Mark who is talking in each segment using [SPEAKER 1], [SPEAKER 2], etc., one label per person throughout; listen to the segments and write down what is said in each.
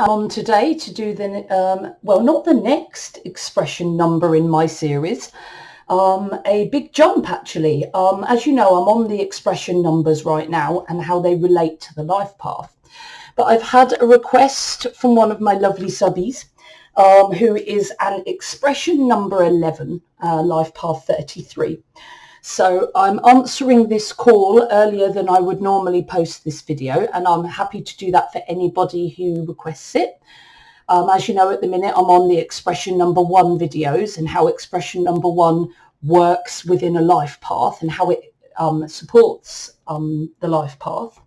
[SPEAKER 1] I'm on today to do the, not the next expression number in my series, a big jump actually. As you know, I'm on the expression numbers right now and how they relate to the life path. But I've had a request from one of my lovely subbies, who is an expression number 11, life path 33. So I'm answering this call earlier than I would normally post this video, and I'm happy to do that for anybody who requests it. As you know, at the minute, I'm on the expression number 1 videos and how expression number 1 works within a life path and how it supports the life path.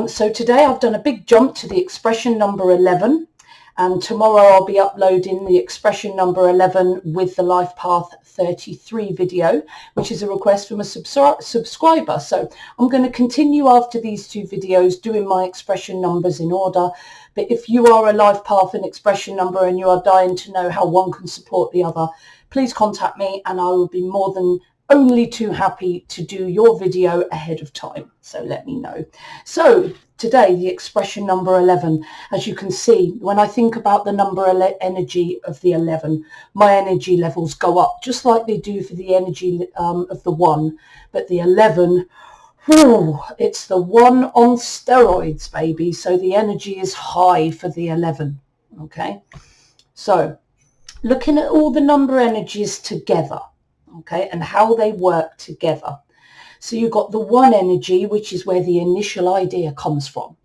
[SPEAKER 1] So today I've done a big jump to the expression number 11. And tomorrow I'll be uploading the expression number 11 with the Life Path 33 video, which is a request from a subscriber. So I'm going to continue after these 2 videos doing my expression numbers in order. But if you are a Life Path and expression number and you are dying to know how one can support the other, please contact me and I will be more than only too happy to do your video ahead of time. So let me know. So today, the expression number 11, as you can see, when I think about the number energy of the 11, my energy levels go up just like they do for the energy of the 1. But the 11, it's the 1 on steroids, baby. So the energy is high for the 11. Okay. So looking at all the number energies together, okay, and how they work together. So you've got the 1 energy, which is where the initial idea comes from.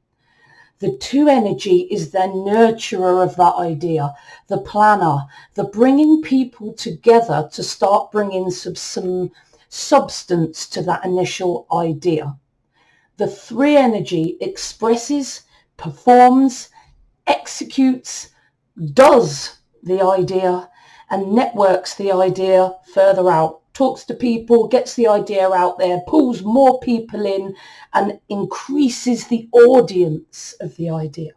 [SPEAKER 1] The 2 energy is the nurturer of that idea, the planner, the bringing people together to start bringing some substance to that initial idea. The 3 energy expresses, performs, executes, does the idea, and networks the idea further out, talks to people, gets the idea out there, pulls more people in and increases the audience of the idea.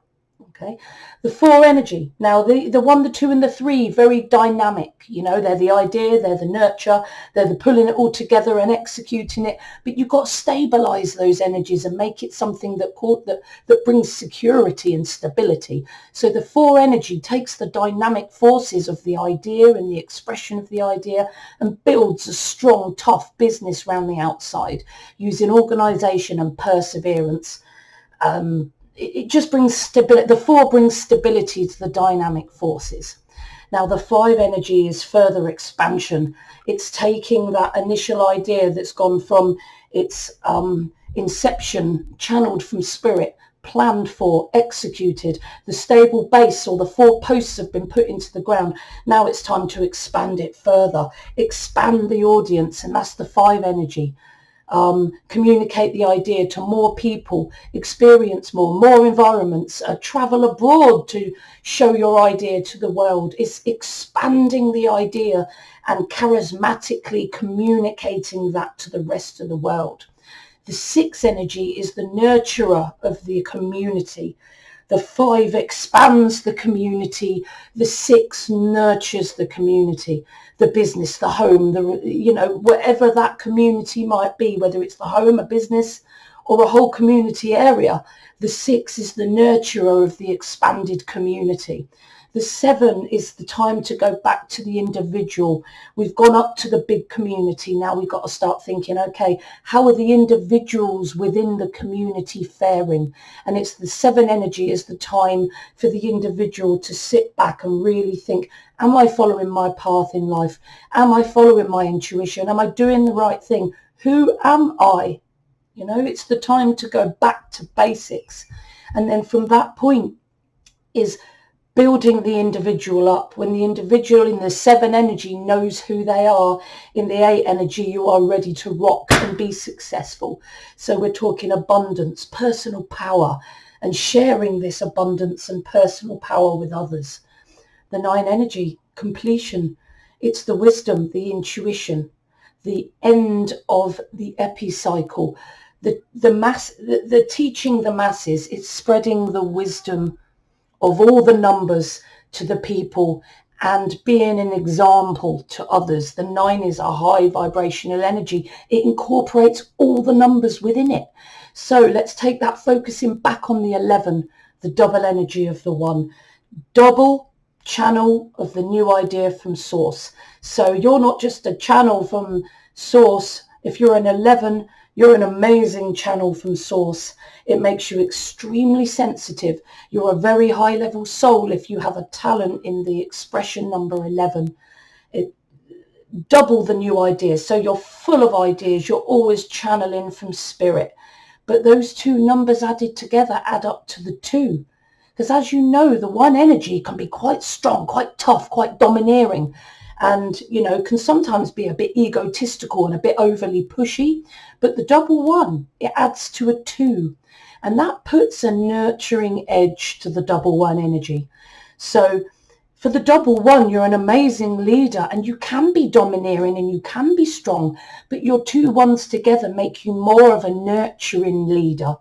[SPEAKER 1] Okay, the 4 energy. Now the 1, the 2 and the 3, very dynamic. You know, they're the idea, they're the nurture, they're the pulling it all together and executing it. But you've got to stabilize those energies and make it something that brings security and stability. So the 4 energy takes the dynamic forces of the idea and the expression of the idea and builds a strong, tough business around the outside using organization and perseverance. It just brings stability. The 4 brings stability to the dynamic forces. Now the 5 energy is further expansion. It's taking that initial idea that's gone from its inception, channeled from spirit, planned for, executed. The stable base or the 4 posts have been put into the ground. Now it's time to expand it further, expand the audience, and that's the 5 energy. Communicate the idea to more people, experience more environments, travel abroad to show your idea to the world. It's expanding the idea and charismatically communicating that to the rest of the world. The 6 energy is the nurturer of the community. The 5 expands the community. The 6 nurtures the community, the business, the home, whatever that community might be, whether it's the home, a business, or a whole community area. The 6 is the nurturer of the expanded community. The 7 is the time to go back to the individual. We've gone up to the big community. Now we've got to start thinking, okay, how are the individuals within the community faring? And it's the 7 energy is the time for the individual to sit back and really think, am I following my path in life? Am I following my intuition? Am I doing the right thing? Who am I? You know, it's the time to go back to basics. And then from that point is building the individual up. When the individual in the 7 energy knows who they are, in the 8 energy, you are ready to rock and be successful. So we're talking abundance, personal power, and sharing this abundance and personal power with others. The 9 energy, completion. It's the wisdom, the intuition, the end of the epicycle, the teaching the masses. It's spreading the wisdom of all the numbers to the people and being an example to others. The 9 is a high vibrational energy. It incorporates all the numbers within it. So let's take that focusing back on the 11, the double energy of the 1. Double channel of the new idea from source. So you're not just a channel from source. If you're an 11, you're an amazing channel from source. It makes you extremely sensitive. You're a very high level soul if you have a talent in the expression number 11. Double the new ideas. So you're full of ideas. You're always channeling from spirit. But those 2 numbers added together add up to the 2. Because as you know, the 1 energy can be quite strong, quite tough, quite domineering, and, you know, can sometimes be a bit egotistical and a bit overly pushy. But the double 1, it adds to a 2. And that puts a nurturing edge to the double 1 energy. So for the double 1, you're an amazing leader, and you can be domineering and you can be strong, but your 2 1s together make you more of a nurturing leader,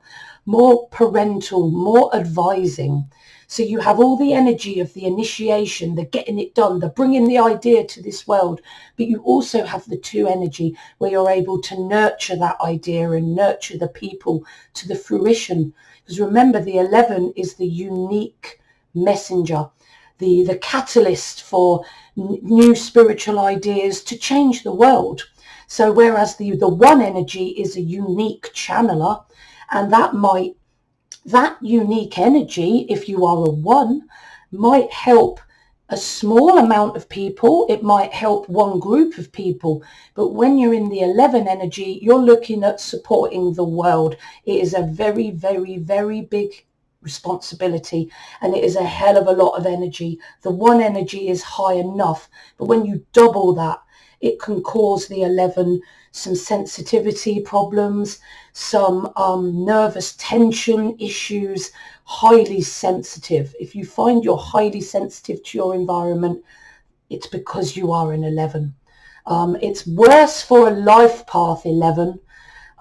[SPEAKER 1] more parental, more advising. So you have all the energy of the initiation, the getting it done, the bringing the idea to this world, but you also have the 2 energy where you're able to nurture that idea and nurture the people to the fruition. Because remember, the 11 is the unique messenger, the catalyst for new spiritual ideas to change the world. So whereas the 1 energy is a unique channeler, and that unique energy, if you are a 1, might help a small amount of people. It might help one group of people. But when you're in the 11 energy, you're looking at supporting the world. It is a very, very, very big responsibility, and it is a hell of a lot of energy. The 1 energy is high enough, but when you double that, it can cause the 11 some sensitivity problems, some nervous tension issues, highly sensitive. If you find you're highly sensitive to your environment, it's because you are an 11. It's worse for a life path 11.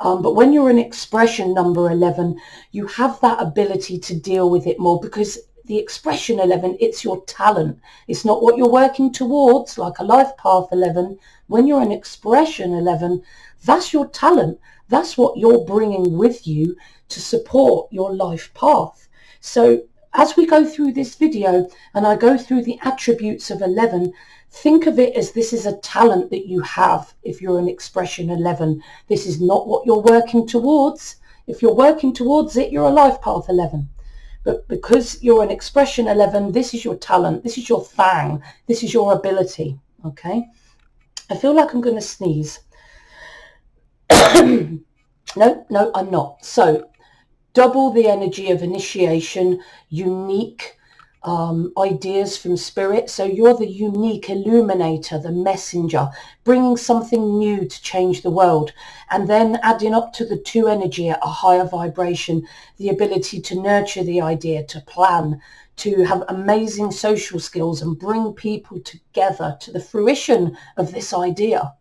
[SPEAKER 1] But when you're an expression number 11, you have that ability to deal with it more, because the expression 11, it's your talent. It's not what you're working towards, like a life path 11. When you're an expression 11, that's your talent. That's what you're bringing with you to support your life path. So as we go through this video and I go through the attributes of 11, think of it as this is a talent that you have if you're an expression 11. This is not what you're working towards. If you're working towards it, you're a life path 11. But because you're an expression 11, this is your talent. This is your thing. This is your ability. Okay? I feel like I'm going to sneeze. No, I'm not. So double the energy of initiation, unique ideas from spirit. So you're the unique illuminator, the messenger, bringing something new to change the world, and then adding up to the 2 energy at a higher vibration, the ability to nurture the idea, to plan, to have amazing social skills and bring people together to the fruition of this idea.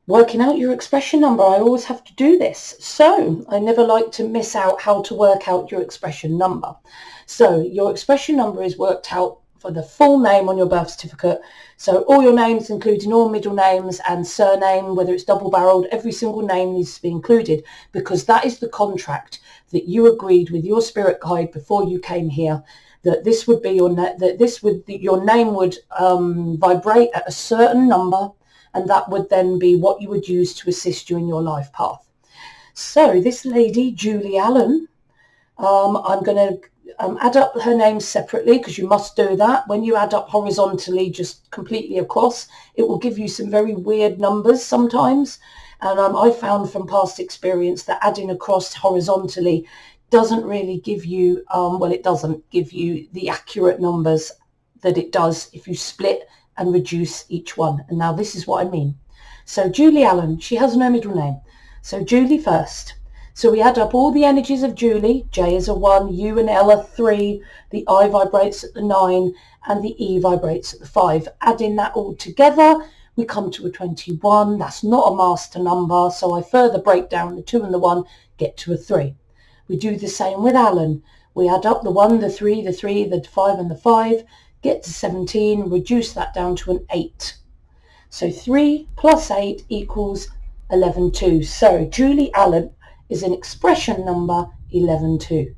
[SPEAKER 1] Working out your expression number, I always have to do this. So I never like to miss out how to work out your expression number. So your expression number is worked out for the full name on your birth certificate. So all your names, including all middle names and surname, whether it's double-barreled, every single name needs to be included, because that is the contract that you agreed with your spirit guide before you came here, that this would be your your name would vibrate at a certain number, and that would then be what you would use to assist you in your life path. So this lady, Julie Allen, I'm going to add up her name separately, because you must do that. When you add up horizontally, just completely across, it will give you some very weird numbers sometimes. And I found from past experience that adding across horizontally doesn't really give you, it doesn't give you the accurate numbers that it does if you split and reduce each one. And now this is what I mean. So Julie Allen, she has no middle name. So Julie first. So we add up all the energies of Julie. J is a 1, U and L are 3, the I vibrates at the 9, and the E vibrates at the 5. Adding that all together, we come to a 21. That's not a master number, so I further break down the 2 and the 1, get to a 3. We do the same with Alan. We add up the 1, the 3, the 3, the 5 and the 5, get to 17, reduce that down to an 8. So 3 plus 8 equals 11 2. So Julie Allen is an expression number 11 2.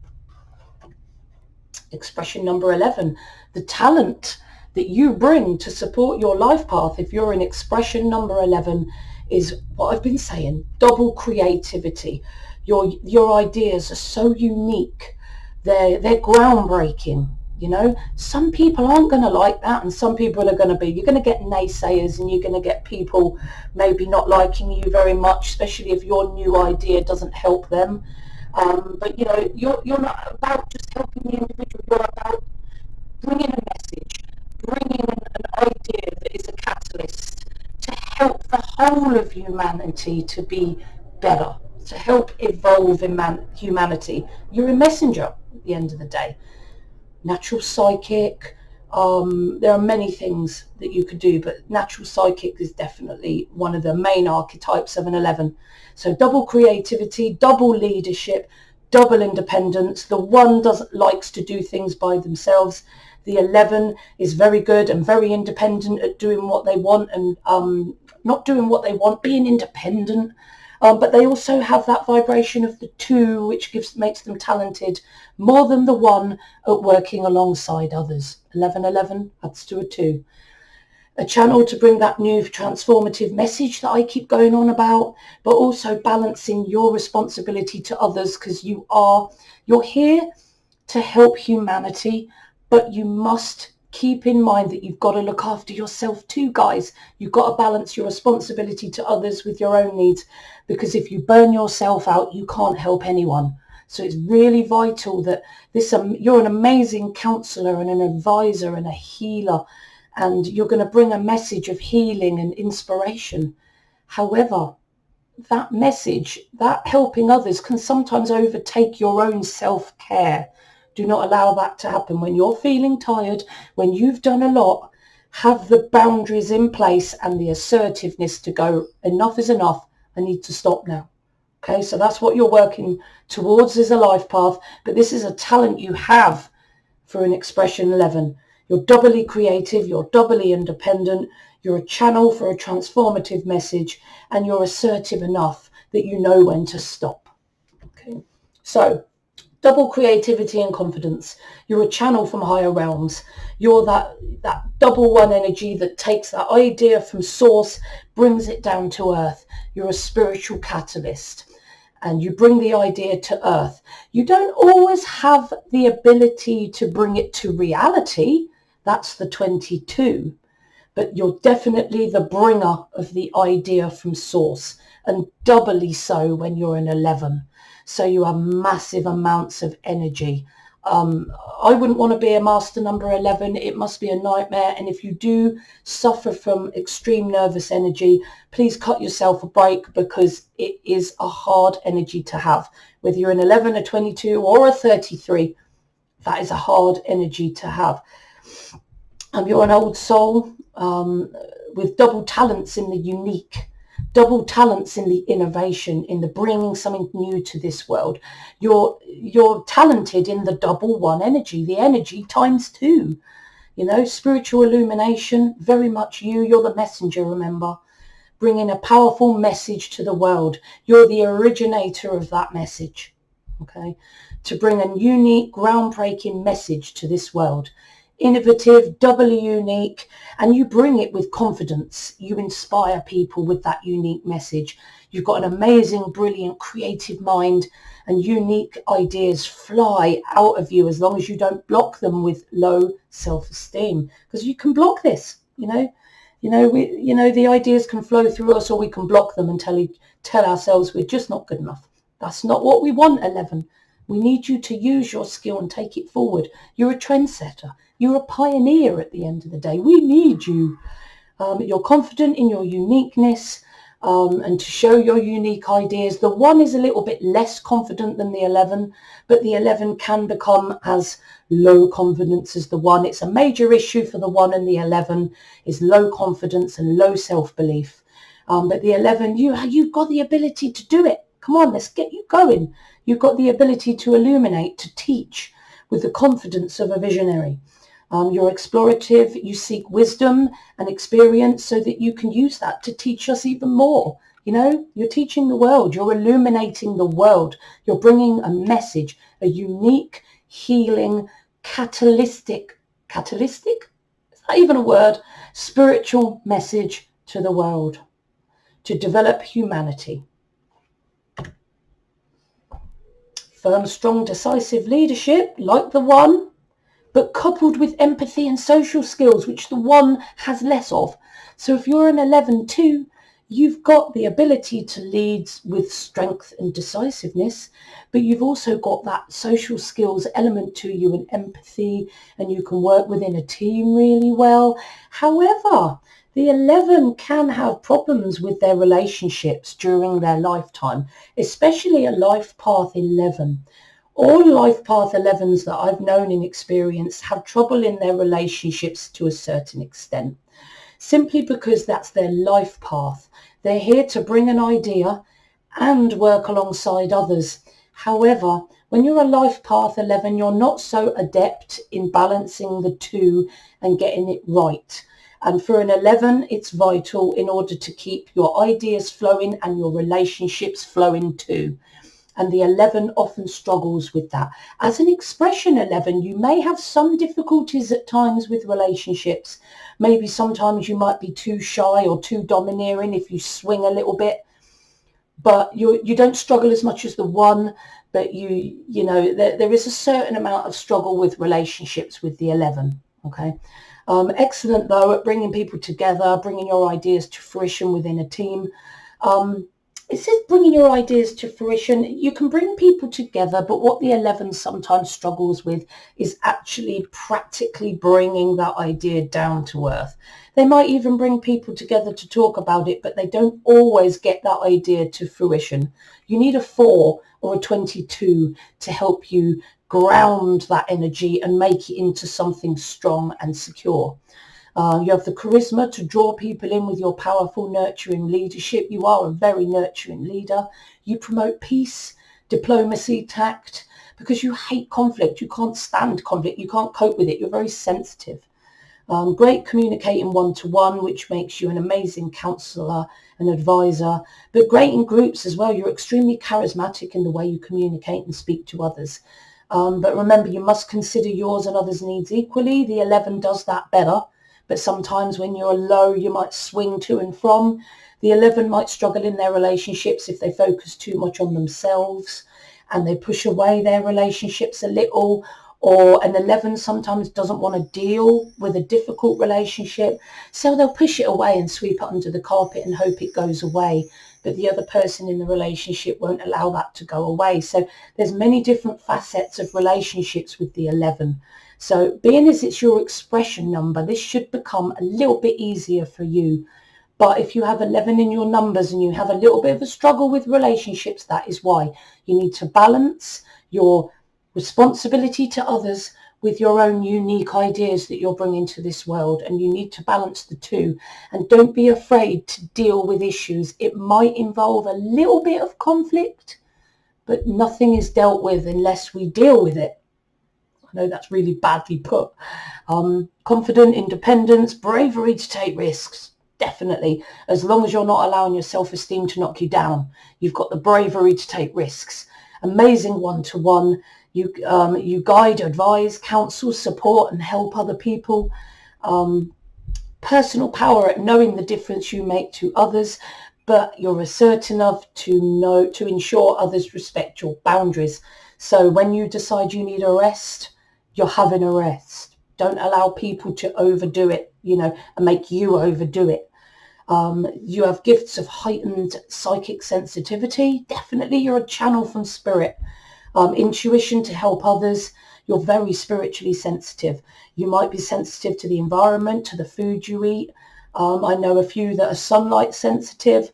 [SPEAKER 1] Expression number 11, the talent that you bring to support your life path, if you're in expression number 11, is what I've been saying, double creativity. Your ideas are so unique. They're groundbreaking. You know, some people aren't going to like that, and some people are going to be. You're going to get naysayers, and you're going to get people maybe not liking you very much, especially if your new idea doesn't help them. But you know, you're not about just helping the individual. You're about bringing a message, bringing an idea that is a catalyst to help the whole of humanity to be better, to help evolve humanity. You're a messenger at the end of the day. Natural psychic. There are many things that you could do, but natural psychic is definitely one of the main archetypes of an 11. So double creativity, double leadership, double independence. The 1 likes to do things by themselves. The 11 is very good and very independent at doing what they want and not doing what they want, being independent. But they also have that vibration of the 2, which makes them talented more than the 1 at working alongside others. 11 adds to a 2. A channel to bring that new transformative message that I keep going on about, but also balancing your responsibility to others, because you're here to help humanity, but you must keep in mind that you've got to look after yourself too, guys. You've got to balance your responsibility to others with your own needs, because if you burn yourself out, you can't help anyone. So it's really vital that you're an amazing counselor and an advisor and a healer, and you're going to bring a message of healing and inspiration. However, that message, that helping others, can sometimes overtake your own self-care. Do not allow that to happen. When you're feeling tired, when you've done a lot, have the boundaries in place and the assertiveness to go, enough is enough, I need to stop now. Okay, so that's what you're working towards as a life path, but this is a talent you have for an expression 11. You're doubly creative, you're doubly independent, you're a channel for a transformative message, and you're assertive enough that you know when to stop. Okay, so double creativity and confidence. You're a channel from higher realms. You're that double 1 energy that takes that idea from source, brings it down to earth. You're a spiritual catalyst, and you bring the idea to earth. You don't always have the ability to bring it to reality. That's the 22. But you're definitely the bringer of the idea from source, and doubly so when you're an 11. So you have massive amounts of energy. I wouldn't want to be a master number 11. It must be a nightmare. And if you do suffer from extreme nervous energy, please cut yourself a break, because it is a hard energy to have. Whether you're an 11, a 22 or a 33, that is a hard energy to have. You're an old soul with double talents in the unique, double talents in the innovation, in the bringing something new to this world. You're talented in the double 1 energy, the energy times 2. You know, spiritual illumination, very much you. You're the messenger, remember, bringing a powerful message to the world. You're the originator of that message, okay, to bring a unique, groundbreaking message to this world. Innovative, doubly unique, and you bring it with confidence. You inspire people with that unique message. You've got an amazing, brilliant, creative mind, and unique ideas fly out of you as long as you don't block them with low self-esteem, because you can block this. The ideas can flow through us, or we can block them and tell ourselves we're just not good enough. That's not what we want, 11. We need you to use your skill and take it forward. You're a trendsetter. You're a pioneer at the end of the day. We need you. You're confident in your uniqueness, and to show your unique ideas. The 1 is a little bit less confident than the 11, but the 11 can become as low confidence as the 1. It's a major issue for the 1 and the 11 is low confidence and low self-belief. But the 11, you've got the ability to do it. Come on, let's get you going. You've got the ability to illuminate, to teach with the confidence of a visionary. You're explorative, you seek wisdom and experience so that you can use that to teach us even more. You know, you're teaching the world, you're illuminating the world, you're bringing a message, a unique, healing, catalytic, is that even a word? Spiritual message to the world, to develop humanity. Firm, strong, decisive leadership, like the one, but coupled with empathy and social skills, which the one has less of. So if you're an 11 too, you've got the ability to lead with strength and decisiveness, but you've also got that social skills element to you and empathy, and you can work within a team really well. However, the 11 can have problems with their relationships during their lifetime, especially a life path 11. All life path 11s that I've known and experienced have trouble in their relationships to a certain extent, simply because that's their life path. They're here to bring an idea and work alongside others. However, when you're a life path 11, you're not so adept in balancing the two and getting it right. And for an 11, it's vital in order to keep your ideas flowing and your relationships flowing too. And the 11 often struggles with that. As an expression 11, you may have some difficulties at times with relationships. Maybe sometimes you might be too shy or too domineering if you swing a little bit. But you don't struggle as much as the 1, but you know, there is a certain amount of struggle with relationships with the 11, okay? Excellent, though, at bringing people together, bringing your ideas to fruition within a team. It says bringing your ideas to fruition. You can bring people together, but what the 11 sometimes struggles with is actually practically bringing that idea down to earth. They might even bring people together to talk about it, but they don't always get that idea to fruition. You need a 4 or a 22 to help you ground that energy and make it into something strong and secure. You have the charisma to draw people in with your powerful, nurturing leadership. You are a very nurturing leader. You promote peace, diplomacy, tact, because you hate conflict. You can't stand conflict. You can't cope with it. You're very sensitive. Great communicating one-to-one, which makes you an amazing counsellor and advisor, but great in groups as well. You're extremely charismatic in the way you communicate and speak to others. But remember, you must consider yours and others' needs equally. The 11 does that better. But sometimes when you're low, you might swing to and from. The 11 might struggle in their relationships if they focus too much on themselves and they push away their relationships a little. Or an 11 sometimes doesn't want to deal with a difficult relationship, so they'll push it away and sweep it under the carpet and hope it goes away. But the other person in the relationship won't allow that to go away. So there's many different facets of relationships with the 11. So being as it's your expression number, this should become a little bit easier for you. But if you have 11 in your numbers and you have a little bit of a struggle with relationships, that is why. You need to balance your responsibility to others with your own unique ideas that you're bringing to this world, and you need to balance the two. And don't be afraid to deal with issues. It might involve a little bit of conflict, but nothing is dealt with unless we deal with it. I know that's really badly put. Confident, independence, bravery to take risks. Definitely, as long as you're not allowing your self-esteem to knock you down. You've got the bravery to take risks. Amazing one-to-one. You guide, advise, counsel, support and help other people. Personal power at knowing the difference you make to others, but you're assertive enough to ensure others respect your boundaries. So when you decide you need a rest, you're having a rest. Don't allow people to overdo it, and make you overdo it. You have gifts of heightened psychic sensitivity. Definitely you're a channel from spirit. Intuition to help others. You're very spiritually sensitive. You might be sensitive to the environment, to the food you eat. I know a few that are sunlight sensitive.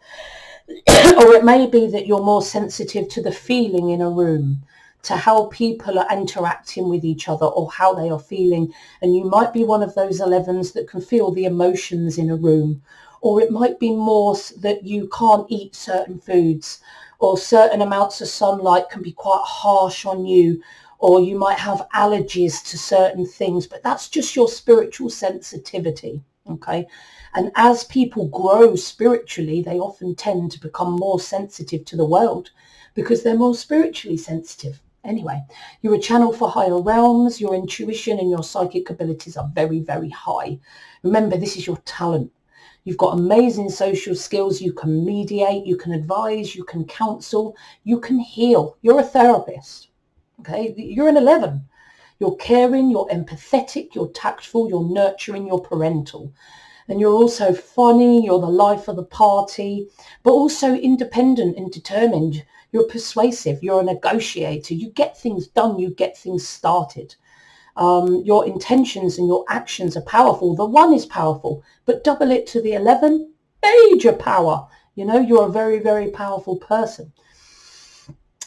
[SPEAKER 1] Or it may be that you're more sensitive to the feeling in a room, to how people are interacting with each other or how they are feeling. And you might be one of those 11s that can feel the emotions in a room. Or it might be more that you can't eat certain foods, or certain amounts of sunlight can be quite harsh on you, or you might have allergies to certain things, but that's just your spiritual sensitivity, okay? And as people grow spiritually, they often tend to become more sensitive to the world because they're more spiritually sensitive. Anyway, you're a channel for higher realms. Your intuition and your psychic abilities are very, very high. Remember, this is your talent. You've got amazing social skills. You can mediate, you can advise, you can counsel, you can heal. You're a therapist. Okay, you're an 11. You're caring, you're empathetic, you're tactful, you're nurturing, you're parental. And you're also funny, you're the life of the party, but also independent and determined. You're persuasive, you're a negotiator, you get things done, you get things started. Your intentions and your actions are powerful. The 1 is powerful, but double it to the 11, major power. You know, you're a very, very powerful person.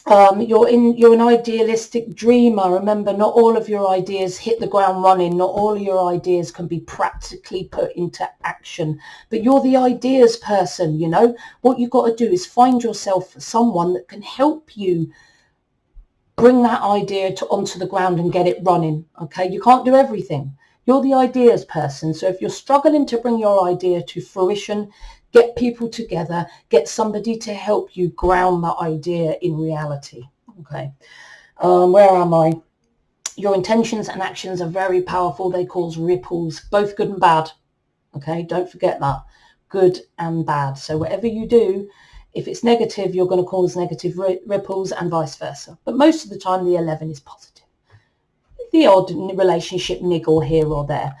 [SPEAKER 1] You're an idealistic dreamer. Remember, not all of your ideas hit the ground running. Not all of your ideas can be practically put into action. But you're the ideas person, you know. What you've got to do is find yourself someone that can help you bring that idea onto the ground and get it running. Okay, you can't do everything. You're the ideas person. So if you're struggling to bring your idea to fruition, get people together, get somebody to help you ground that idea in reality. Okay, where am I? Your intentions and actions are very powerful. They cause ripples, both good and bad. Okay, don't forget that. Good and bad. So whatever you do, if it's negative, you're going to cause negative ripples and vice versa. But most of the time, the 11 is positive. The odd relationship niggle here or there.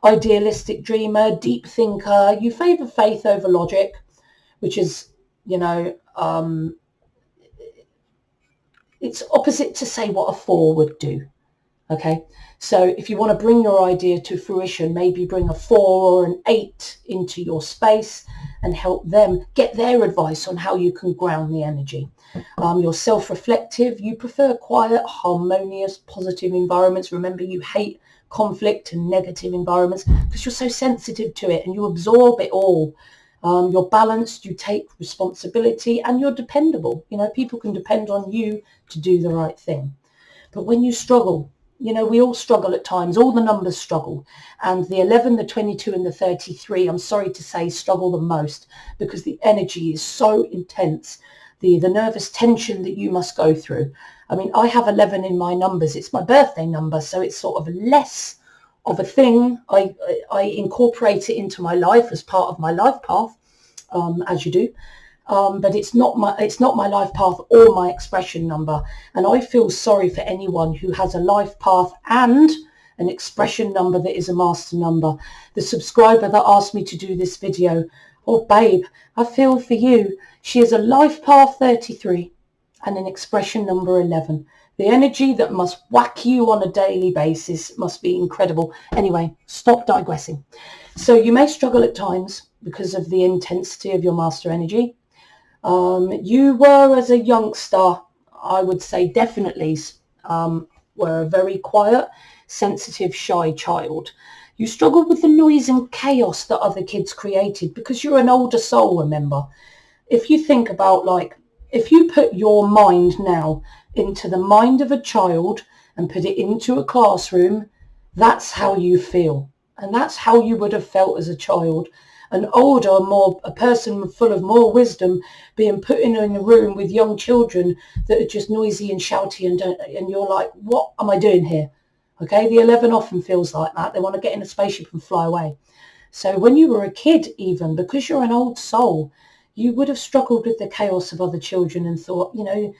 [SPEAKER 1] Idealistic dreamer, deep thinker. You favour faith over logic, which is, you know, it's opposite to say what a 4 would do. Okay, so if you want to bring your idea to fruition, maybe bring a 4 or an 8 into your space and help them get their advice on how you can ground the energy. You're self-reflective. You prefer quiet, harmonious, positive environments. Remember, you hate conflict and negative environments because you're so sensitive to it and you absorb it all. You're balanced, you take responsibility, and you're dependable. You know, people can depend on you to do the right thing. But when you struggle, you know, we all struggle at times. All the numbers struggle. And the 11, the 22 and the 33, I'm sorry to say, struggle the most because the energy is so intense. The nervous tension that you must go through. I mean, I have 11 in my numbers. It's my birthday number, so it's sort of less of a thing. I incorporate it into my life as part of my life path, as you do. But it's not my life path or my expression number. And I feel sorry for anyone who has a life path and an expression number that is a master number. The subscriber that asked me to do this video, oh babe, I feel for you. She is a life path 33 and an expression number 11. The energy that must whack you on a daily basis must be incredible. Anyway, stop digressing. So you may struggle at times because of the intensity of your master energy. You were, as a youngster, I would say definitely were a very quiet, sensitive, shy child. You struggled with the noise and chaos that other kids created because you're an older soul, remember. If you think about, like, if you put your mind now into the mind of a child and put it into a classroom, that's how you feel. And that's how you would have felt as a child. An older, a person full of more wisdom being put in a room with young children that are just noisy and shouty and you're like, what am I doing here? Okay, the 11 often feels like that. They want to get in a spaceship and fly away. So when you were a kid, even, because you're an old soul, you would have struggled with the chaos of other children and thought, you know,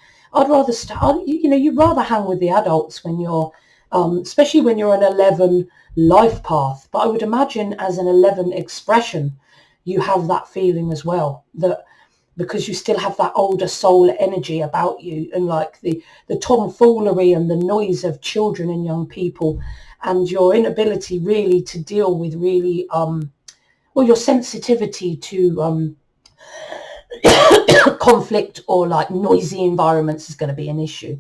[SPEAKER 1] you'd rather hang with the adults when you're, especially when you're an 11 life path. But I would imagine as an 11 expression, you have that feeling as well, that because you still have that older soul energy about you and like the tomfoolery and the noise of children and young people and your inability really to deal with really, your sensitivity to conflict or like noisy environments is going to be an issue.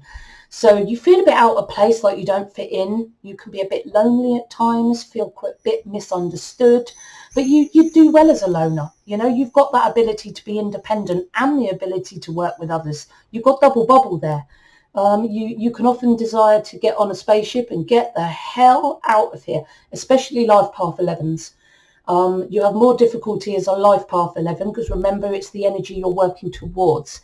[SPEAKER 1] So you feel a bit out of place, like you don't fit in. You can be a bit lonely at times, feel quite a bit misunderstood, but you do well as a loner. You know, you've got that ability to be independent and the ability to work with others. You've got double bubble there. You can often desire to get on a spaceship and get the hell out of here, especially life path 11s. You have more difficulty as a life path 11 because remember, it's the energy you're working towards.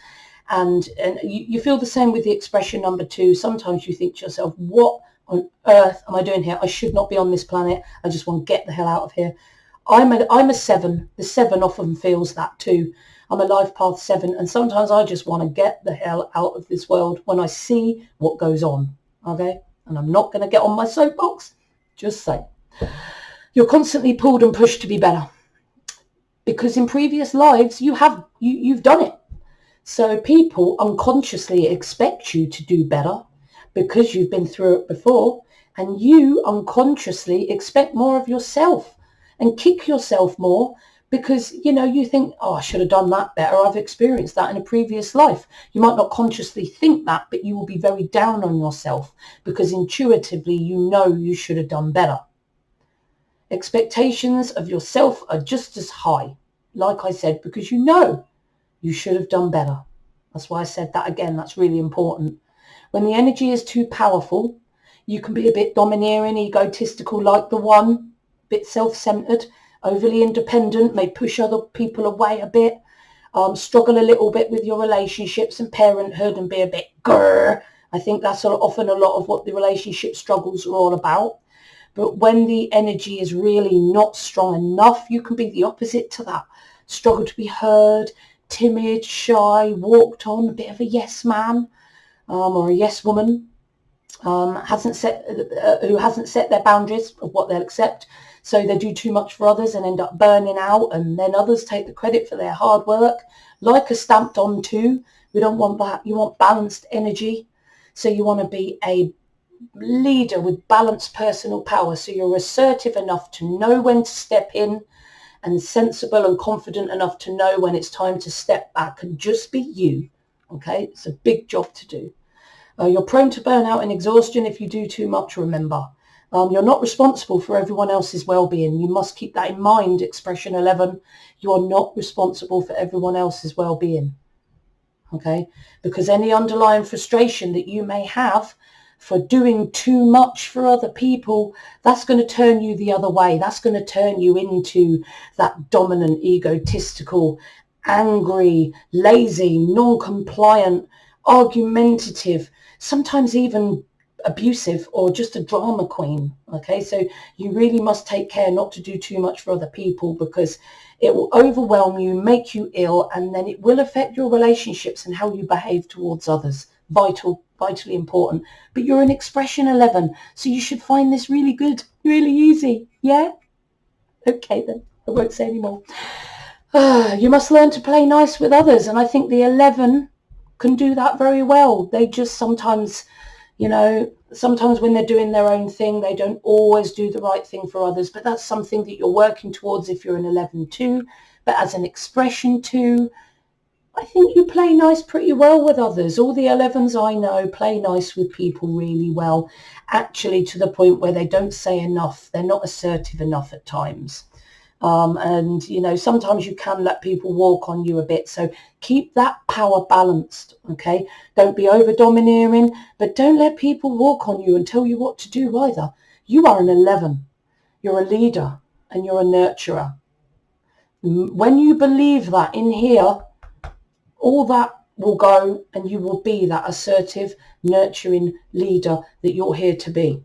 [SPEAKER 1] And you feel the same with the expression number 2. Sometimes you think to yourself, what on earth am I doing here? I should not be on this planet. I just want to get the hell out of here. I'm a 7. The 7 often feels that too. I'm a life path 7, and sometimes I just want to get the hell out of this world when I see what goes on. Okay, and I'm not going to get on my soapbox. Just say, you're constantly pulled and pushed to be better, because in previous lives you've done it. So people unconsciously expect you to do better because you've been through it before, and you unconsciously expect more of yourself and kick yourself more because, you think, oh, I should have done that better. I've experienced that in a previous life. You might not consciously think that, but you will be very down on yourself because intuitively you know you should have done better. Expectations of yourself are just as high, like I said, because you know you should have done better. That's why I said that again. That's really important. When the energy is too powerful, you can be a bit domineering, egotistical like the 1, a bit self-centered, overly independent, may push other people away a bit, struggle a little bit with your relationships and parenthood and be a bit grrr. I think that's often a lot of what the relationship struggles are all about. But when the energy is really not strong enough, you can be the opposite to that. Struggle to be heard, timid, shy, walked on, a bit of a yes man or a yes woman, who hasn't set their boundaries of what they'll accept. So they do too much for others and end up burning out, and then others take the credit for their hard work. Like a stamped on too. We don't want that. You want balanced energy. So you want to be a leader with balanced personal power. So you're assertive enough to know when to step in and sensible and confident enough to know when it's time to step back and just be you. Okay, it's a big job to do. You're prone to burnout and exhaustion if you do too much, remember. You're not responsible for everyone else's well-being. You must keep that in mind, expression 11. You are not responsible for everyone else's well-being. Okay, because any underlying frustration that you may have for doing too much for other people, that's going to turn you the other way. That's going to turn you into that dominant, egotistical, angry, lazy, non-compliant, argumentative, sometimes even abusive, or just a drama queen. Okay, so you really must take care not to do too much for other people, because it will overwhelm you, make you ill, and then it will affect your relationships and how you behave towards others. Vitally important. But you're an expression 11, so you should find this really good, really easy. Yeah? Okay then, I won't say any more. You must learn to play nice with others, and I think the 11 can do that very well. They just sometimes when they're doing their own thing, they don't always do the right thing for others, but that's something that you're working towards if you're an 11 too. But as an expression 2, I think you play nice pretty well with others. All the 11s I know play nice with people really well, actually to the point where they don't say enough. They're not assertive enough at times. And sometimes you can let people walk on you a bit. So keep that power balanced, okay? Don't be over domineering, but don't let people walk on you and tell you what to do either. You are an 11. You're a leader and you're a nurturer. When you believe that in here, all that will go and you will be that assertive, nurturing leader that you're here to be.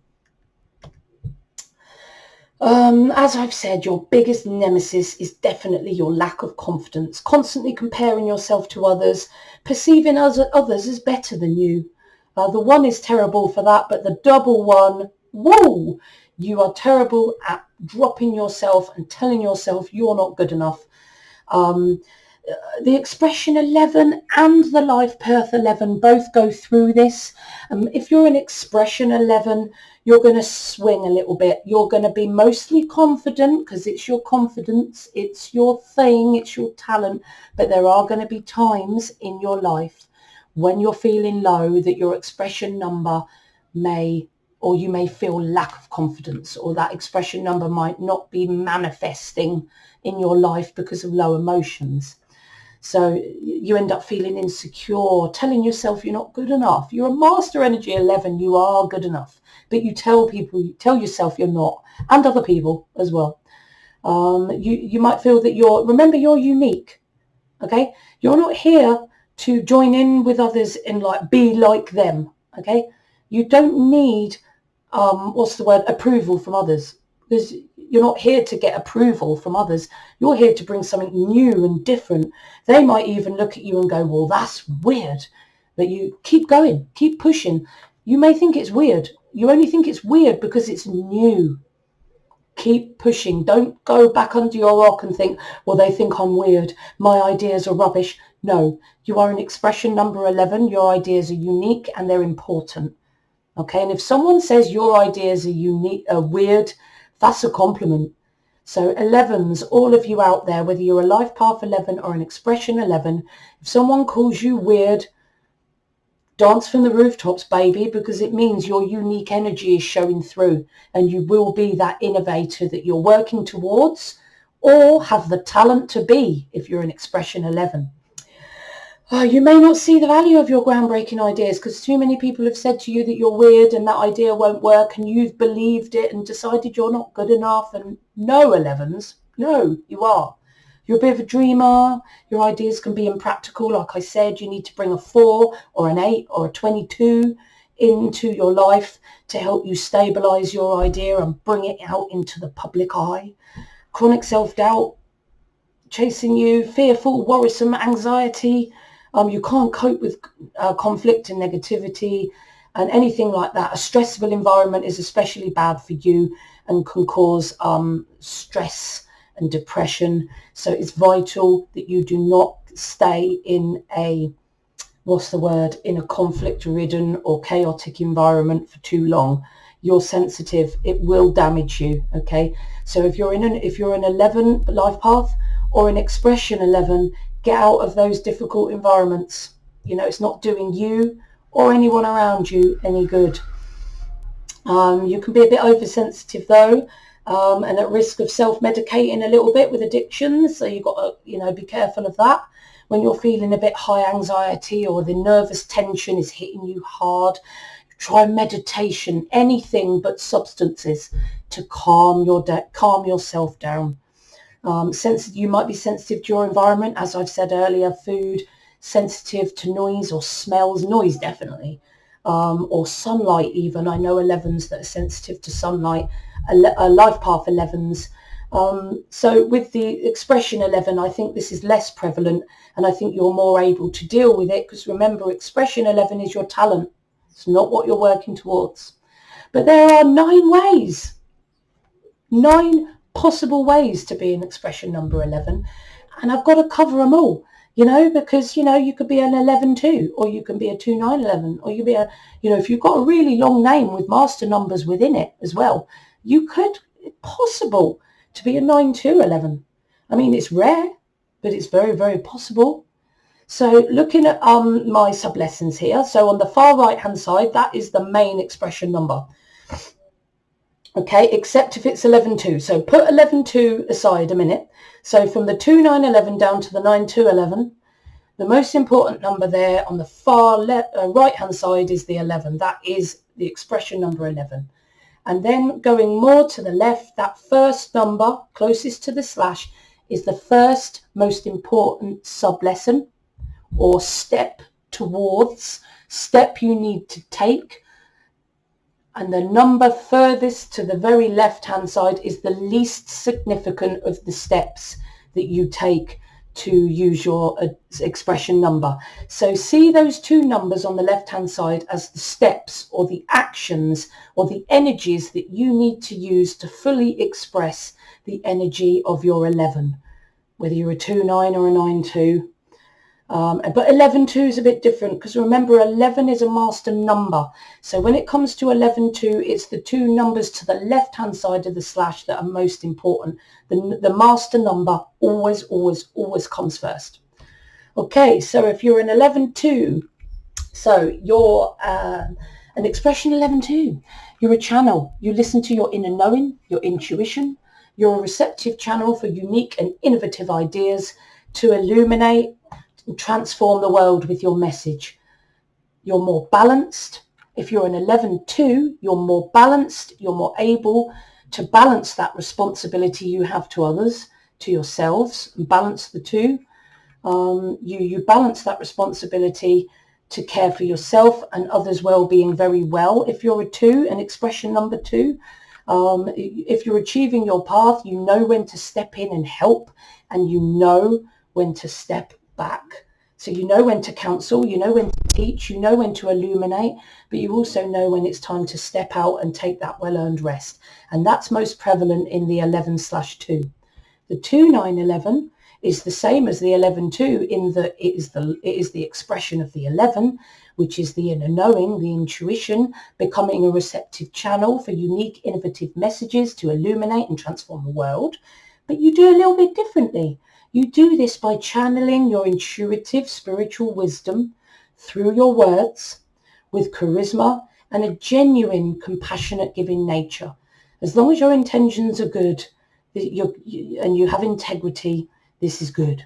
[SPEAKER 1] As I've said, your biggest nemesis is definitely your lack of confidence, constantly comparing yourself to others, perceiving others as better than you. The 1 is terrible for that, but the double 1, whoa, you are terrible at dropping yourself and telling yourself you're not good enough. The expression 11 and the life path 11 both go through this. If you're an expression 11, you're going to swing a little bit. You're going to be mostly confident because it's your confidence, it's your thing, it's your talent. But there are going to be times in your life when you're feeling low that your expression number you may feel lack of confidence, or that expression number might not be manifesting in your life because of low emotions. So you end up feeling insecure, telling yourself you're not good enough. You're a master energy 11. You are good enough. But you tell yourself you're not, and other people as well. You might feel that remember, you're unique. Okay? You're not here to join in with others and like be like them. Okay, you don't need approval from others, because you're not here to get approval from others. You're here to bring something new and different. They might even look at you and go, well, that's weird, but you keep going, keep pushing. You may think it's weird. You only think it's weird because it's new. Keep pushing. Don't go back under your rock and think, well, they think I'm weird, my ideas are rubbish. No, you are an expression number 11. Your ideas are unique and they're important. Okay, and if someone says your ideas are unique, weird, that's a compliment. So 11s, all of you out there, whether you're a life path 11 or an expression 11, if someone calls you weird, dance from the rooftops, baby, because it means your unique energy is showing through and you will be that innovator that you're working towards or have the talent to be if you're an expression 11. Oh, you may not see the value of your groundbreaking ideas because too many people have said to you that you're weird and that idea won't work, and you've believed it and decided you're not good enough. And no, 11s, no, you are. You're a bit of a dreamer. Your ideas can be impractical. Like I said, you need to bring a 4 or an 8 or a 22 into your life to help you stabilize your idea and bring it out into the public eye. Chronic self-doubt chasing you, fearful, worrisome, anxiety. You can't cope with conflict and negativity and anything like that. A stressful environment is especially bad for you and can cause stress and depression. So it's vital that you do not stay in a, in a conflict-ridden or chaotic environment for too long. You're sensitive. It will damage you. Okay. So if you're an 11 life path or an expression 11, get out of those difficult environments. It's not doing you or anyone around you any good. You can be a bit oversensitive though, and at risk of self-medicating a little bit with addictions. So you've got to, be careful of that. When you're feeling a bit high anxiety or the nervous tension is hitting you hard, try meditation, anything but substances to calm yourself down. You might be sensitive to your environment, as I've said earlier, food, sensitive to noise or smells, noise definitely, or sunlight even. I know 11s that are sensitive to sunlight, life path 11s. So with the expression 11, I think this is less prevalent and I think you're more able to deal with it because remember, expression 11 is your talent. It's not what you're working towards. But there are 9 possible ways to be an expression number 11, and I've got to cover them all, because you could be an 11-2, or you can be a 2-9-11, or you be a, if you've got a really long name with master numbers within it as well, you could, possible to be a 9-2-11. I mean, it's rare, but it's very, very possible. So looking at my sub lessons here, so on the far right hand side, that is the main expression number. Okay, except if it's 11-2. So put 11-2 aside a minute. So from the 2-9-11 down to the 9-2-11, the most important number there on the far right-hand side is the 11. That is the expression number 11. And then going more to the left, that first number closest to the slash is the first most important sub-lesson or step you need to take. And the number furthest to the very left-hand side is the least significant of the steps that you take to use your expression number. So see those 2 numbers on the left-hand side as the steps or the actions or the energies that you need to use to fully express the energy of your 11, whether you're a 2-9 or a 9-2. But 11-2 is a bit different because remember 11 is a master number. So when it comes to 11-2, it's the 2 numbers to the left hand side of the slash that are most important. The master number always comes first. Okay, so if you're an 11-2, so you're an expression 11-2, you're a channel. You listen to your inner knowing, your intuition. You're a receptive channel for unique and innovative ideas to illuminate and transform the world with your message. You're more balanced. If you're an 11-2, you're more balanced. You're more able to balance that responsibility you have to others, to yourselves, and balance the two. You balance that responsibility to care for yourself and others' well-being very well. If you're a 2, an expression number 2, if you're achieving your path, you know when to step in and help, and you know when to step back. So you know when to counsel, you know when to teach, you know when to illuminate, but you also know when it's time to step out and take that well-earned rest. And that's most prevalent in the 11/2. The 2/9/11 is the same as the 11/2 in that it is the expression of the 11, which is the inner knowing, the intuition, becoming a receptive channel for unique, innovative messages to illuminate and transform the world. But you do a little bit differently. You do this by channeling your intuitive spiritual wisdom through your words with charisma and a genuine, compassionate, giving nature. As long as your intentions are good and you have integrity, this is good.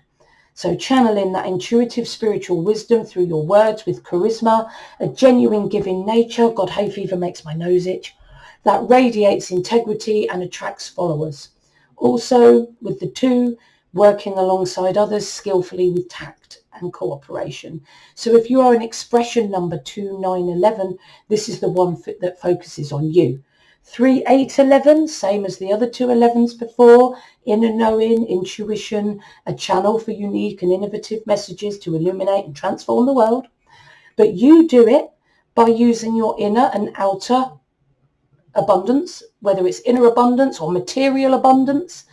[SPEAKER 1] So channeling that intuitive spiritual wisdom through your words with charisma, a genuine giving nature, God, hay fever makes my nose itch, that radiates integrity and attracts followers. Also with the 2, working alongside others skillfully with tact and cooperation. So if you are an expression number 2/9/11, this is the one that focuses on you. 3/8/11, same as the other 2/11s before, inner knowing, intuition, a channel for unique and innovative messages to illuminate and transform the world. But you do it by using your inner and outer abundance, whether it's inner abundance or material abundance,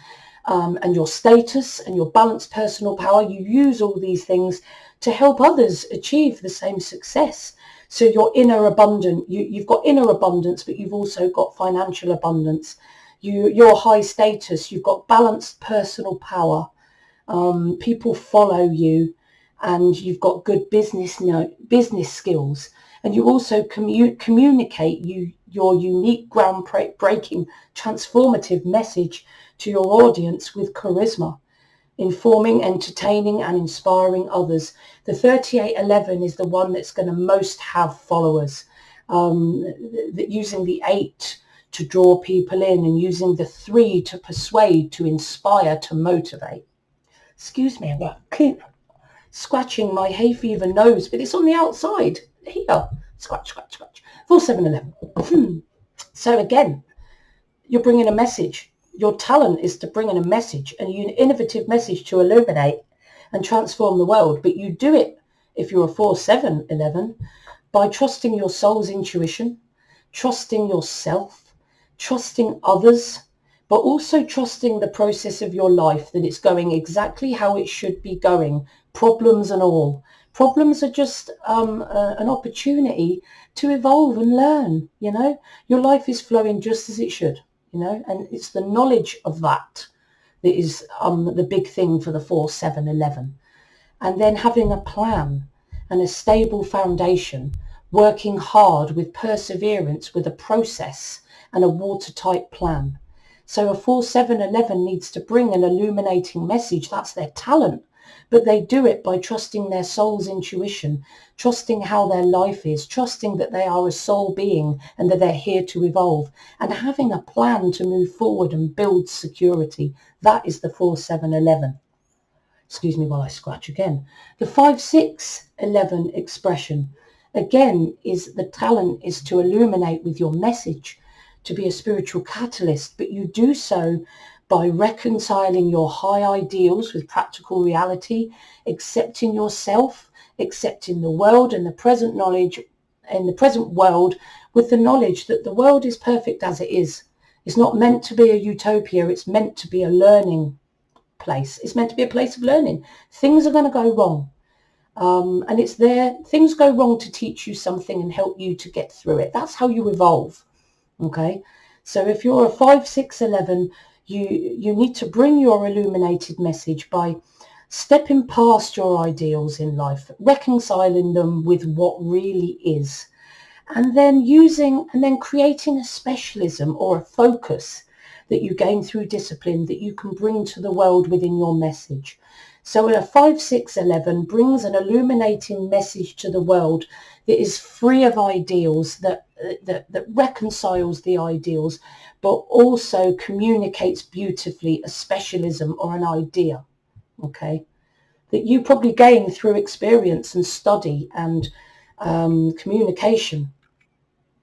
[SPEAKER 1] and your status and your balanced personal power. You use all these things to help others achieve the same success. So your inner abundance, you've got inner abundance, but you've also got financial abundance. Your high status, you've got balanced personal power. People follow you, and you've got good business skills. And you also communicate your unique, groundbreaking, transformative message to your audience with charisma, informing, entertaining, and inspiring others. The 38/11 is the one that's going to most have followers, using the 8 to draw people in, and using the 3 to persuade, to inspire, to motivate. Excuse me, I'm going to keep scratching my hay fever nose, but it's on the outside. Here, scratch, scratch, scratch. 4/7/11. So again, you're bringing a message. Your talent is to bring in a message, an innovative message to illuminate and transform the world. But you do it, if you're a 4/7/11, by trusting your soul's intuition, trusting yourself, trusting others, but also trusting the process of your life, that it's going exactly how it should be going, problems and all. Problems are just an opportunity to evolve and learn, you know. Your life is flowing just as it should, you know, and it's the knowledge of that is the big thing for the 4/7/11. And then having a plan and a stable foundation, working hard with perseverance, with a process and a watertight plan. So a 4/7/11 needs to bring an illuminating message. That's their talent. But they do it by trusting their soul's intuition, trusting how their life is, trusting that they are a soul being and that they're here to evolve, and having a plan to move forward and build security. That is the 4/7/11. Excuse me while I scratch again. The 5/6/11 expression, again, is the talent is to illuminate with your message, to be a spiritual catalyst, but you do so by reconciling your high ideals with practical reality, accepting yourself, accepting the world and the present knowledge in the present world, with the knowledge that the world is perfect as it is. It's not meant to be a utopia. It's meant to be a learning place. It's meant to be a place of learning. Things are going to go wrong. And it's there. Things go wrong to teach you something and help you to get through it. That's how you evolve. Okay. So if you're a 5/6/11, you need to bring your illuminated message by stepping past your ideals in life, reconciling them with what really is, and then creating a specialism or a focus that you gain through discipline that you can bring to the world within your message. So a 5/6/11 brings an illuminating message to the world that is free of ideals, that reconciles the ideals, but also communicates beautifully a specialism or an idea. Okay. that you probably gain through experience and study and communication.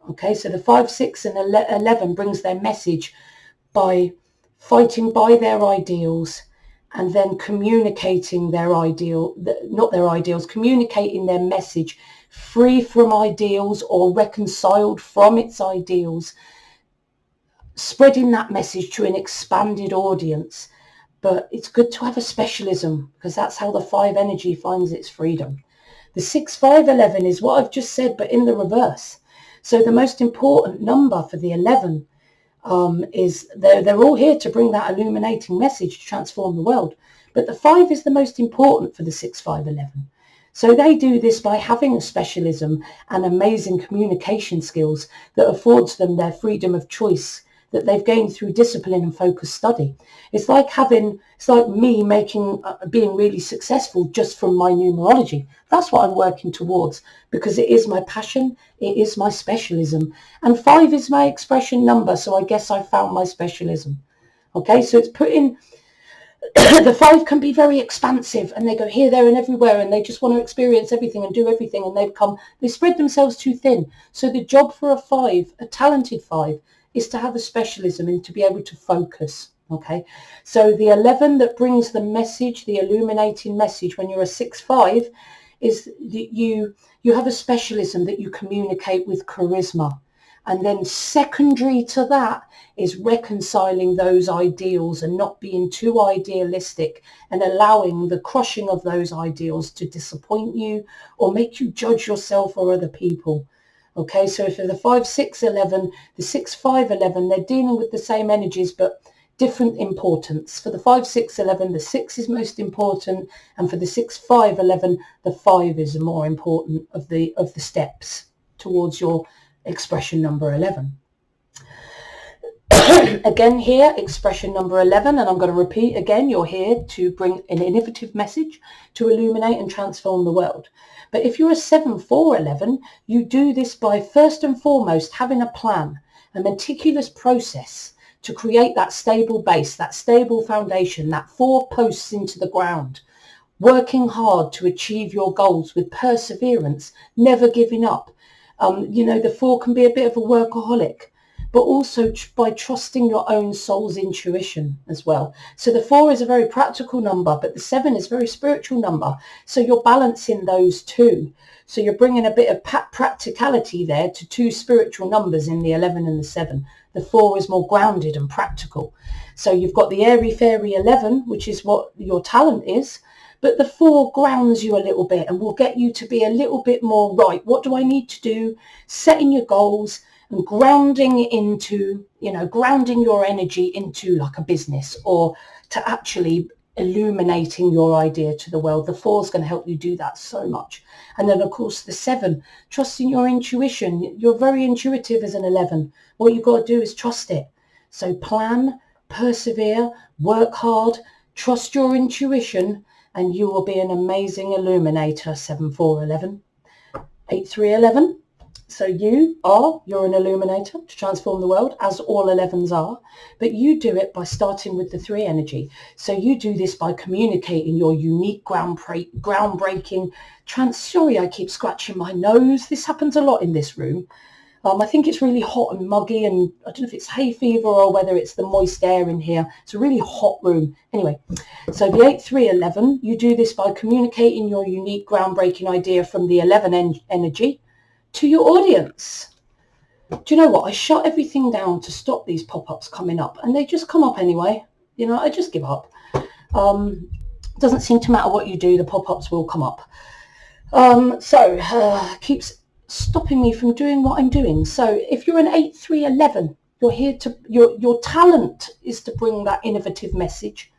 [SPEAKER 1] Okay, so the 5, 6 and 11 brings their message by fighting by their ideals and then communicating their communicating their message free from ideals or reconciled from its ideals, spreading that message to an expanded audience. But it's good to have a specialism, because that's how the 5 energy finds its freedom. The 6, 5, 11 is what I've just said, but in the reverse. So the most important number for the 11 is they're all here to bring that illuminating message to transform the world. But the 5 is the most important for the 6, 5, 11. So they do this by having a specialism and amazing communication skills that affords them their freedom of choice that they've gained through discipline and focused study. It's like me being really successful just from my numerology. That's what I'm working towards, because it is my passion, it is my specialism. And 5 is my expression number, so I guess I found my specialism. Okay, so it's putting the 5 can be very expansive, and they go here, there and everywhere, and they just want to experience everything and do everything, and they spread themselves too thin. So the job for a 5, a talented 5, is to have a specialism and to be able to focus. Okay, so the 11 that brings the message, the illuminating message, when you're a 6, 5, is that you have a specialism that you communicate with charisma. And then secondary to that is reconciling those ideals and not being too idealistic and allowing the crushing of those ideals to disappoint you or make you judge yourself or other people. Okay, so for the 5, 6, 11, the 6, 5, 11, they're dealing with the same energies but different importance. For the 5, 6, 11, the 6 is most important, and for the 6, 5, 11, the 5 is the more important of the steps towards your expression number 11. Again here, expression number 11, and I'm going to repeat again, you're here to bring an innovative message to illuminate and transform the world. But if you're a 7, 4, 11, you do this by first and foremost having a plan, a meticulous process to create that stable base, that stable foundation, that 4 posts into the ground, working hard to achieve your goals with perseverance, never giving up. The 4 can be a bit of a workaholic, but also by trusting your own soul's intuition as well. So the 4 is a very practical number, but the 7 is a very spiritual number. So you're balancing those two. So you're bringing a bit of practicality there to 2 spiritual numbers in the 11 and the 7. The 4 is more grounded and practical. So you've got the airy fairy 11, which is what your talent is. But the 4 grounds you a little bit and will get you to be a little bit more right. What do I need to do? Setting your goals and grounding your energy into like a business, or to actually illuminating your idea to the world. The 4 is going to help you do that so much. And then of course the 7, trusting your intuition. You're very intuitive as an 11. What you've got to do is trust it. So plan, persevere, work hard, trust your intuition, and you will be an amazing illuminator. 7, 4, 11. 8, 3, 11. So you're an illuminator to transform the world, as all 11s are, but you do it by starting with the 3 energy. So you do this by communicating your unique groundbreaking sorry, I keep scratching my nose. This happens a lot in this room. I think it's really hot and muggy, and I don't know if it's hay fever or whether it's the moist air in here. It's a really hot room. Anyway, so the 8, 3, 11, you do this by communicating your unique groundbreaking idea from the 11 energy to your audience. Do you know what? I shut everything down to stop these pop-ups coming up, and they just come up anyway. I just give up. Doesn't seem to matter what you do, the pop-ups will come up. Keeps stopping me from doing what I'm doing. So if you're an 8, 3, 11, you're here to, your talent is to bring that innovative message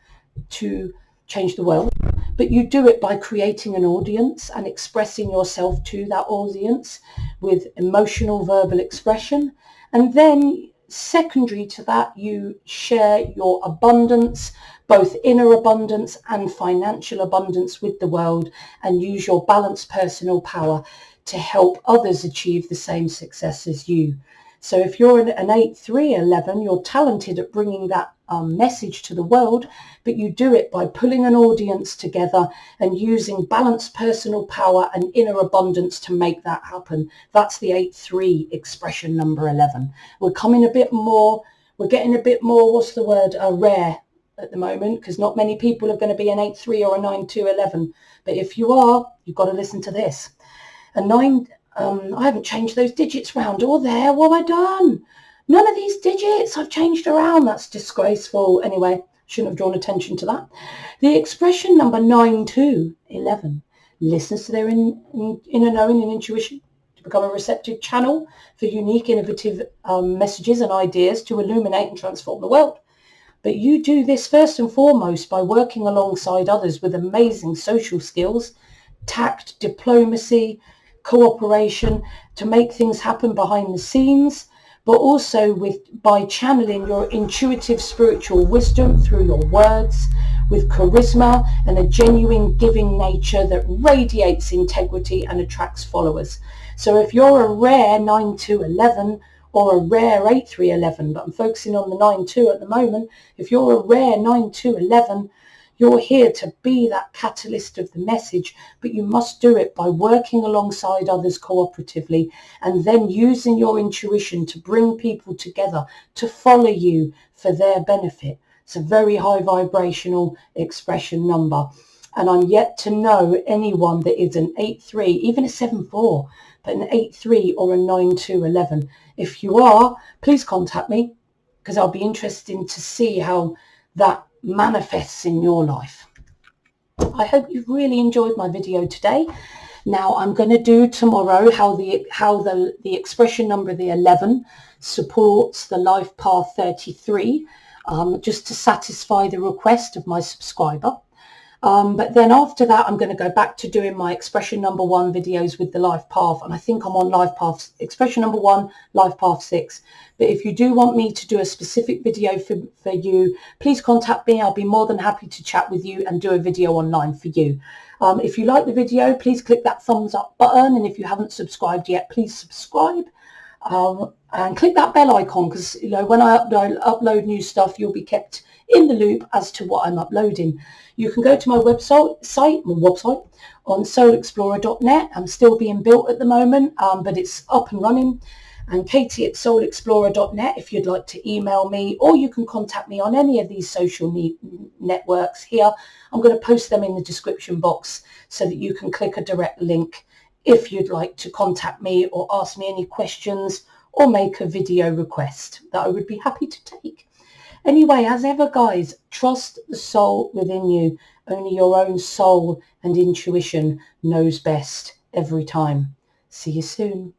[SPEAKER 1] to change the world, but you do it by creating an audience and expressing yourself to that audience with emotional verbal expression. And then secondary to that, you share your abundance, both inner abundance and financial abundance, with the world, and use your balanced personal power to help others achieve the same success as you. So if you're an 8-3-11, you're talented at bringing that message to the world, but you do it by pulling an audience together and using balanced personal power and inner abundance to make that happen. That's the 8-3 expression number 11. We're getting a bit more, what's the word, rare at the moment, because not many people are going to be an 8-3 or a 9-2-11. But if you are, you've got to listen to this. A 9, I haven't changed those digits round. Oh, there, what have I done? None of these digits I've changed around. That's disgraceful. Anyway, shouldn't have drawn attention to that. The expression number 9-2-11 listens to their inner knowing and intuition to become a receptive channel for unique, innovative messages and ideas to illuminate and transform the world. But you do this first and foremost by working alongside others with amazing social skills, tact, diplomacy, cooperation to make things happen behind the scenes, but also by channeling your intuitive spiritual wisdom through your words with charisma and a genuine giving nature that radiates integrity and attracts followers. So if you're a rare 9-2-11 or a rare 8-3-11, but I'm focusing on the 9-2 at the moment, if you're a rare 9-2-11, you're here to be that catalyst of the message, but you must do it by working alongside others cooperatively and then using your intuition to bring people together to follow you for their benefit. It's a very high vibrational expression number. And I'm yet to know anyone that is an 8-3, even a 7-4, but an 8-3 or a 9-2-11. If you are, please contact me, because I'll be interested to see how that manifests in your life. I hope you've really enjoyed my video today. Now I'm going to do tomorrow how the expression number the 11 supports the life path 33, just to satisfy the request of my subscriber. But then after that, I'm going to go back to doing my expression number 1 videos with the life path. And I think I'm on life path, expression number 1, life path 6. But if you do want me to do a specific video for you, please contact me. I'll be more than happy to chat with you and do a video online for you. If you like the video, please click that thumbs up button. And if you haven't subscribed yet, please subscribe. And click that bell icon, because when I upload new stuff, you'll be kept in the loop as to what I'm uploading. You can go to my website on soulexplorer.net. I'm still being built at the moment, but it's up and running. And Katie at soulexplorer.net if you'd like to email me, or you can contact me on any of these social networks here. I'm going to post them in the description box so that you can click a direct link if you'd like to contact me or ask me any questions or make a video request that I would be happy to take. Anyway, as ever, guys, trust the soul within you. Only your own soul and intuition knows best every time. See you soon.